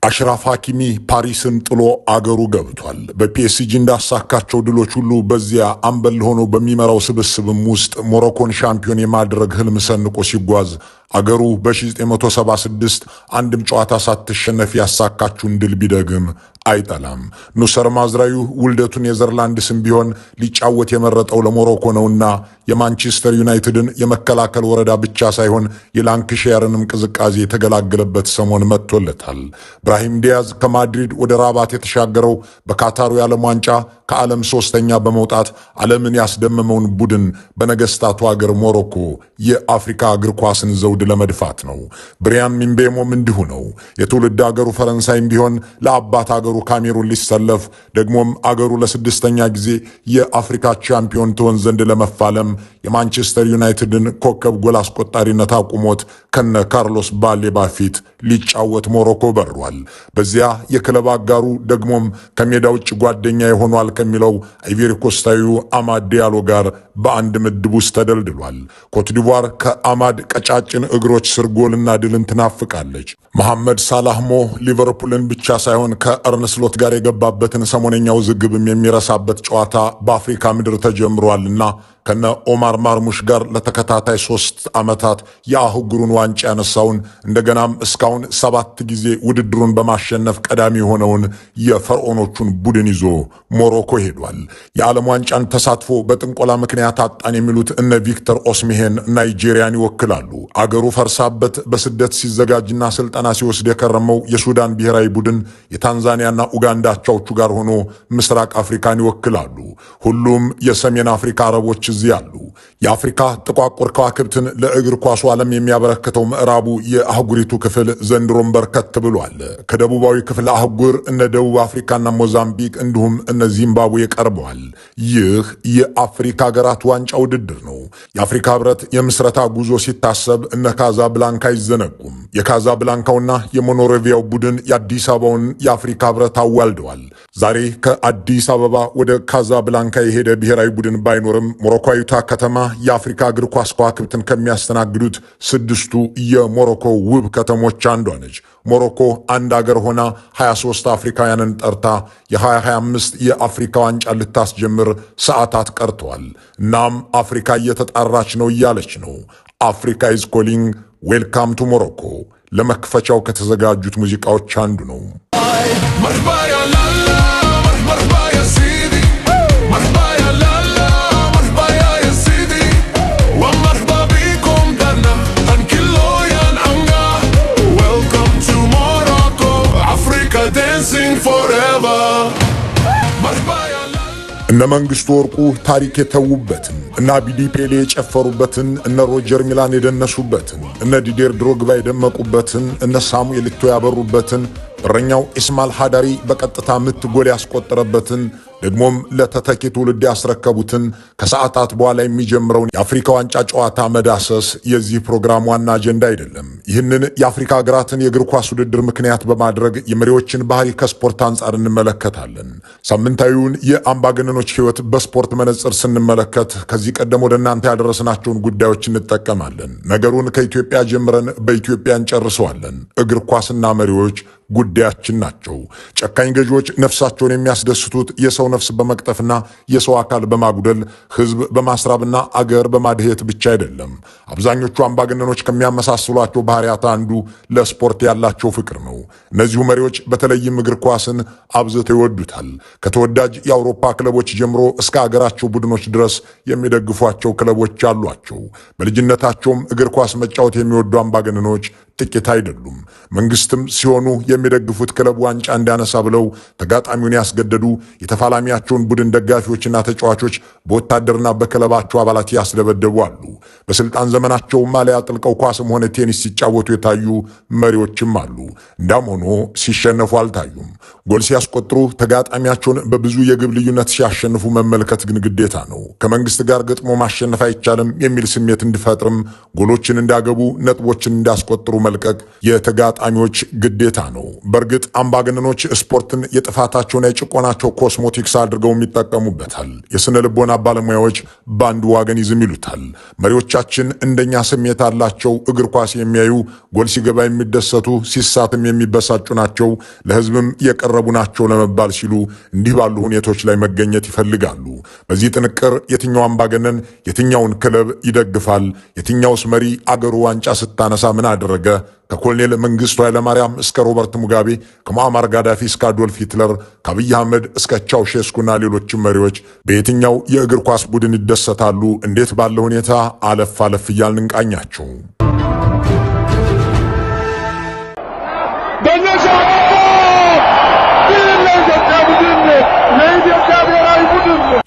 አሽራፍ ሐኪሚ ፓሪስን ጥሎ አገሩ ገብቷል። በፒኤስጂ እንዳሳካቸው ድሎች ሁሉ በዚያ አምበል ሆኖ በሚመራው ስብስብም ውስጥ ሞሮኮን ሻምፒዮን የማድረግ ህልም ሰንቆ ሲጓዝ አገሩ በ1976 አንድም ጨዋታ ሳትሸነፍ ያሳካችውን ድል ቢደግም አይጠላም። ኑሰር ማዝራዩ ውልደቱን ኔዘርላንድስም ቢሆን ሊጫወት የመረጠው ለሞሮኮ ነውና የማንቸስተር ዩናይትድን የመከላከል ወረዳ ብቻ ሳይሆን የላንክሻየርንም ቅዝቃዜ የተገላገለበት ሰሞን መጥቶለታል። ብራሂም ዲያዝ ከማድሪድ ወደ ራባት የተሻገረው በካታሩ የዓለም ዋንጫ ከዓለም ሶስተኛ በመውጣት ዓለምን ያስደመመውን ቡድን በነገስታቱ አገር ሞሮኮ የአፍሪካ እግር ኳስን ዘውድ ለመድፋት ነው። ብሪያን ሚምቤሞም እንዲሁ ነው። የትውልድ አገሩ ፈረንሳይም ቢሆን ለአባት አገሩ ካሜሩን ሊሰለፍ ደግሞም አገሩ ለስድስተኛ ጊዜ የአፍሪካ ቻምፒዮን ትሆን ዘንድ ለመፋለም የማንቸስተር ዩናይትድን ኮከብ ጎል አስቆጣሪነት አቁሞት ከነ ካርሎስ ባሌባ ፊት ሊጫወት ሞሮኮ በሯል። በዚያ የክለብ አጋሩ ደግሞም ከሜዳ ውጭ ጓደኛ የሆኗል ከሚለው አይቬሪኮስታዊው አማድ ዲያሎ ጋር በአንድ ምድብ ውስጥ ተደልድሏል። ኮትዲቯር ከአማድ ቀጫጭን እግሮች ስር ጎልና ድልን ትናፍቃለች። መሐመድ ሳላህሞ ሊቨርፑልን ብቻ ሳይሆን ከአርነስሎት ጋር የገባበትን ሰሞነኛ ውዝግብም የሚረሳበት ጨዋታ በአፍሪካ ምድር ተጀምሯልና ከነ ኦማር ማርሙሽ ጋር ለተከታታይ 3 ዓመታት የአህጉሩን ዋንጫ ያነሳውን እንደገናም እስካሁን 7 ጊዜ ውድድሩን በማሸነፍ ቀዳሚ የሆነውን የፈርዖኖቹን ቡድን ይዞ ሞሮኮ ሄዷል። የዓለም ዋንጫን ተሳትፎ በጥንቆላ ምክንያት አጣን የሚሉት እነ ቪክተር ኦስሚሄን ናይጄሪያን ይወክላሉ። አገሩ ፈርሳበት በስደት ሲዘጋጅና ስልጠና ሲወስድ የከረመው የሱዳን ብሔራዊ ቡድን የታንዛኒያና ኡጋንዳ አቻዎቹ ጋር ሆኖ ምስራቅ አፍሪካን ይወክላሉ። ሁሉም የሰሜን አፍሪካ አረቦች እዚህ አሉ። የአፍሪካ ጥቋቁር ከዋክብትን ለእግር ኳሱ ዓለም የሚያበረክተው ምዕራቡ የአህጉሪቱ ክፍል ዘንድሮም በርከት ብሏል። ከደቡባዊ ክፍል አህጉር እነ ደቡብ አፍሪካና ሞዛምቢክ እንዲሁም እነ ዚምባብዌ ቀርበዋል። ይህ የአፍሪካ ሀገራት ዋንጫ ውድድር ነው። የአፍሪካ ህብረት የምስረታ ጉዞ ሲታሰብ እነ ካዛብላንካ አይዘነጉም። የካዛብላንካውና የሞኖሮቪያው ቡድን የአዲስ አበባውን የአፍሪካ ህብረት አዋልደዋል። ዛሬ ከአዲስ አበባ ወደ ካዛብላንካ የሄደ ብሔራዊ ቡድን ባይኖርም ሞሮኮዊቷ ከተማ የአፍሪካ እግር ኳስ ከዋክብትን ከሚያስተናግዱት 6ቱ የሞሮኮ ውብ ከተሞች አንዷ ነች። ሞሮኮ አንድ አገር ሆና 23 አፍሪካውያንን ጠርታ የ2025 የአፍሪካ ዋንጫ ልታስጀምር ሰዓታት ቀርተዋል። እናም አፍሪካ እየተጣራች ነው እያለች ነው። አፍሪካ ኢዝ ኮሊንግ ዌልካም ቱ ሞሮኮ ለመክፈቻው ከተዘጋጁት ሙዚቃዎች አንዱ ነው። እነ መንግስቱ ወርቁ ታሪክ የተዉበትን እነ አቢዲ ፔሌ የጨፈሩበትን እነ ሮጀር ሚላን የደነሱበትን እነ ዲዴር ድሮግባ የደመቁበትን እነ ሳሙኤል ኢቶ ያበሩበትን እረኛው ኢስማል ሃዳሪ በቀጥታ ምት ጎል ያስቆጠረበትን ደግሞም ለተተኪ ትውልድ ያስረከቡትን ከሰዓታት በኋላ የሚጀምረውን የአፍሪካ ዋንጫ ጨዋታ መዳሰስ የዚህ ፕሮግራም ዋና አጀንዳ አይደለም። ይህንን የአፍሪካ ሀገራትን የእግር ኳስ ውድድር ምክንያት በማድረግ የመሪዎችን ባህሪ ከስፖርት አንጻር እንመለከታለን። ሳምንታዊውን የአምባገነኖች ሕይወት በስፖርት መነጽር ስንመለከት ከዚህ ቀደም ወደ እናንተ ያደረስናቸውን ጉዳዮች እንጠቀማለን። ነገሩን ከኢትዮጵያ ጀምረን በኢትዮጵያ እንጨርሰዋለን። እግር ኳስና መሪዎች ጉዳያችን ናቸው። ጨካኝ ገዢዎች ነፍሳቸውን የሚያስደስቱት የሰው ነፍስ በመቅጠፍና የሰው አካል በማጉደል ህዝብ በማስራብና አገር በማድሄት ብቻ አይደለም። አብዛኞቹ አምባገነኖች ከሚያመሳስሏቸው ባህሪያት አንዱ ለስፖርት ያላቸው ፍቅር ነው። እነዚሁ መሪዎች በተለይም እግር ኳስን አብዝተው ይወዱታል። ከተወዳጅ የአውሮፓ ክለቦች ጀምሮ እስከ አገራቸው ቡድኖች ድረስ የሚደግፏቸው ክለቦች አሏቸው። በልጅነታቸውም እግር ኳስ መጫወት የሚወዱ አምባገነኖች ጥቂት አይደሉም። መንግስትም ሲሆኑ የሚደግፉት ክለብ ዋንጫ እንዲያነሳ ብለው ተጋጣሚውን ያስገደዱ የተፋላሚያቸውን ቡድን ደጋፊዎችና ተጫዋቾች በወታደርና በክለባቸው አባላት ያስደበደቡ አሉ። በስልጣን ዘመናቸው ማሊያ ጥልቀው ኳስም ሆነ ቴኒስ ሲጫወቱ የታዩ መሪዎችም አሉ። እንዳም ሆኖ ሲሸነፉ አልታዩም። ጎል ሲያስቆጥሩ ተጋጣሚያቸውን በብዙ የግብ ልዩነት ሲያሸንፉ መመልከት ግን ግዴታ ነው። ከመንግስት ጋር ገጥሞ ማሸነፍ አይቻልም የሚል ስሜት እንዲፈጥርም ጎሎችን እንዲያገቡ ነጥቦችን እንዲያስቆጥሩ መልቀቅ የተጋጣሚዎች ግዴታ ነው። በእርግጥ አምባገነኖች ስፖርትን የጥፋታቸውና የጭቆናቸው ኮስሞቲክስ አድርገው ይጠቀሙበታል። የስነ ልቦና ባለሙያዎች በአንድ ዋገኒዝም ይሉታል። መሪዎቻችን እንደኛ ስሜት አላቸው። እግር ኳስ የሚያዩ ጎል ሲገባ የሚደሰቱ ሲሳትም የሚበሳጩ ናቸው፣ ለህዝብም የቀረቡ ናቸው ለመባል ሲሉ እንዲህ ባሉ ሁኔታዎች ላይ መገኘት ይፈልጋሉ። በዚህ ጥንቅር የትኛው አምባገነን የትኛውን ክለብ ይደግፋል? የትኛውስ መሪ አገሩ ዋንጫ ስታነሳ ምን አደረገ? ከኮሎኔል መንግስቱ ኃይለማርያም እስከ ሮበርት ሙጋቤ፣ ከሙአመር ጋዳፊ እስከ አዶልፍ ሂትለር፣ ከአብይ አህመድ እስከ ቻውሼስኩና ሌሎችም መሪዎች በየትኛው የእግር ኳስ ቡድን ይደሰታሉ? እንዴት ባለ ሁኔታ አለፍ አለፍ እያልን እንቃኛቸው።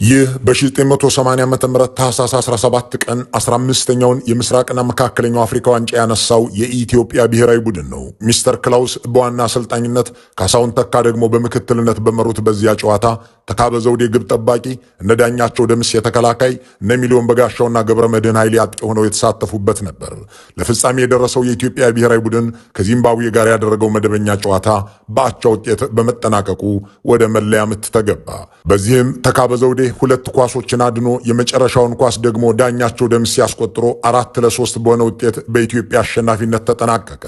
ይህ በ1980 ዓ.ም ታህሳስ 17 ቀን 15ኛውን የምስራቅና መካከለኛው አፍሪካ ዋንጫ ያነሳው የኢትዮጵያ ብሔራዊ ቡድን ነው። ሚስተር ክላውስ በዋና አሰልጣኝነት፣ ካሳሁን ተካ ደግሞ በምክትልነት በመሩት በዚያ ጨዋታ ተካበ ዘውዴ ግብ ጠባቂ፣ እነ ዳኛቸው ደምስ የተከላካይ፣ እነ ሚሊዮን በጋሻውና ገብረ መድህን ኃይሌ አጥቂ ሆነው የተሳተፉበት ነበር። ለፍጻሜ የደረሰው የኢትዮጵያ ብሔራዊ ቡድን ከዚምባብዌ ጋር ያደረገው መደበኛ ጨዋታ በአቻ ውጤት በመጠናቀቁ ወደ መለያ ምት ተገባ። በዚህም ተካበ ዘውዴ ሁለት ኳሶችን አድኖ የመጨረሻውን ኳስ ደግሞ ዳኛቸው ደምስ ያስቆጥሮ 4-3 በሆነ ውጤት በኢትዮጵያ አሸናፊነት ተጠናቀቀ።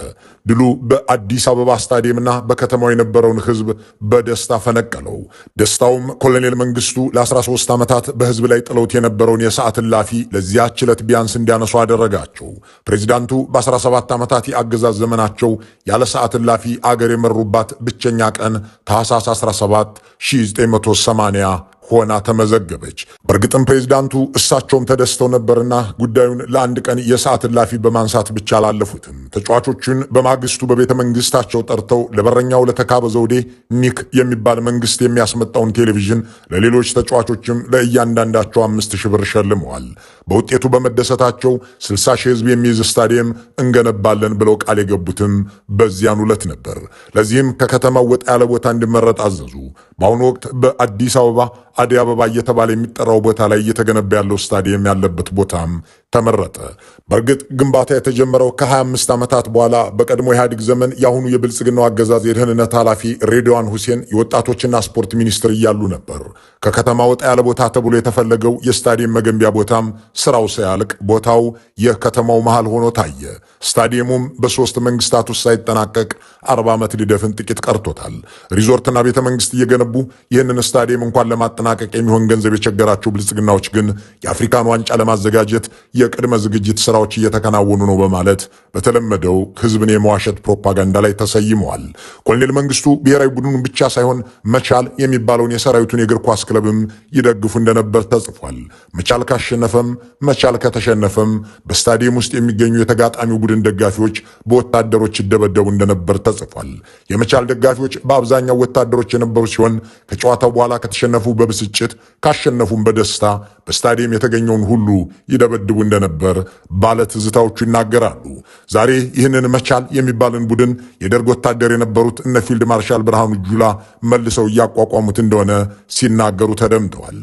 ድሉ በአዲስ አበባ ስታዲየምና በከተማው የነበረውን ሕዝብ በደስታ ፈነቀለው። ደስታውም ኮሎኔል መንግስቱ ለ13 ዓመታት በሕዝብ ላይ ጥለውት የነበረውን የሰዓት እላፊ ለዚያች ዕለት ቢያንስ እንዲያነሱ አደረጋቸው። ፕሬዚዳንቱ በ17 ዓመታት የአገዛዝ ዘመናቸው ያለ ሰዓት እላፊ አገር የመሩባት ብቸኛ ቀን ታህሳስ 17 1980 ሆና ተመዘገበች። በእርግጥም ፕሬዝዳንቱ እሳቸውም ተደስተው ነበርና ጉዳዩን ለአንድ ቀን የሰዓት እላፊ በማንሳት ብቻ አላለፉትም። ተጫዋቾቹን በማግስቱ በቤተ መንግስታቸው ጠርተው ለበረኛው ለተካበ ዘውዴ ኒክ የሚባል መንግስት የሚያስመጣውን ቴሌቪዥን፣ ለሌሎች ተጫዋቾችም ለእያንዳንዳቸው 5000 ብር ሸልመዋል። በውጤቱ በመደሰታቸው 60 ሺህ ህዝብ የሚይዝ ስታዲየም እንገነባለን ብለው ቃል የገቡትም በዚያን ዕለት ነበር። ለዚህም ከከተማው ወጣ ያለ ቦታ እንዲመረጥ አዘዙ። በአሁኑ ወቅት በአዲስ አበባ አዲስ አበባ እየተባለ የሚጠራው ቦታ ላይ እየተገነባ ያለው ስታዲየም ያለበት ቦታም ተመረጠ። በእርግጥ ግንባታ የተጀመረው ከ25 ዓመታት በኋላ በቀድሞ ኢህአዴግ ዘመን የአሁኑ የብልጽግናው አገዛዝ የደህንነት ኃላፊ ሬድዋን ሁሴን የወጣቶችና ስፖርት ሚኒስትር እያሉ ነበር። ከከተማ ወጣ ያለ ቦታ ተብሎ የተፈለገው የስታዲየም መገንቢያ ቦታም ስራው ሳያልቅ ቦታው የከተማው መሃል ሆኖ ታየ። ስታዲየሙም በሶስት መንግስታት ውስጥ ሳይጠናቀቅ 40 ዓመት ሊደፍን ጥቂት ቀርቶታል። ሪዞርትና ቤተ መንግስት እየገነቡ ይህንን ስታዲየም እንኳን ለማጠናቀቅ የሚሆን ገንዘብ የቸገራቸው ብልጽግናዎች ግን የአፍሪካን ዋንጫ ለማዘጋጀት የቅድመ ዝግጅት ስራዎች እየተከናወኑ ነው በማለት በተለመደው ህዝብን የመዋሸት ፕሮፓጋንዳ ላይ ተሰይመዋል። ኮሎኔል መንግስቱ ብሔራዊ ቡድኑን ብቻ ሳይሆን መቻል የሚባለውን የሰራዊቱን የእግር ኳስ ክለብም ይደግፉ እንደነበር ተጽፏል። መቻል ካሸነፈም መቻል ከተሸነፈም በስታዲየም ውስጥ የሚገኙ የተጋጣሚው ቡድን ደጋፊዎች በወታደሮች ይደበደቡ እንደነበር ተጽፏል። የመቻል ደጋፊዎች በአብዛኛው ወታደሮች የነበሩ ሲሆን ከጨዋታው በኋላ ከተሸነፉ በብስጭት ካሸነፉም በደስታ በስታዲየም የተገኘውን ሁሉ ይደበድቡ እንደነበር ባለ ትዝታዎቹ ይናገራሉ። ዛሬ ይህንን መቻል የሚባልን ቡድን የደርግ ወታደር የነበሩት እነ ፊልድ ማርሻል ብርሃኑ ጁላ መልሰው እያቋቋሙት እንደሆነ ሲናገሩ ተደምጠዋል።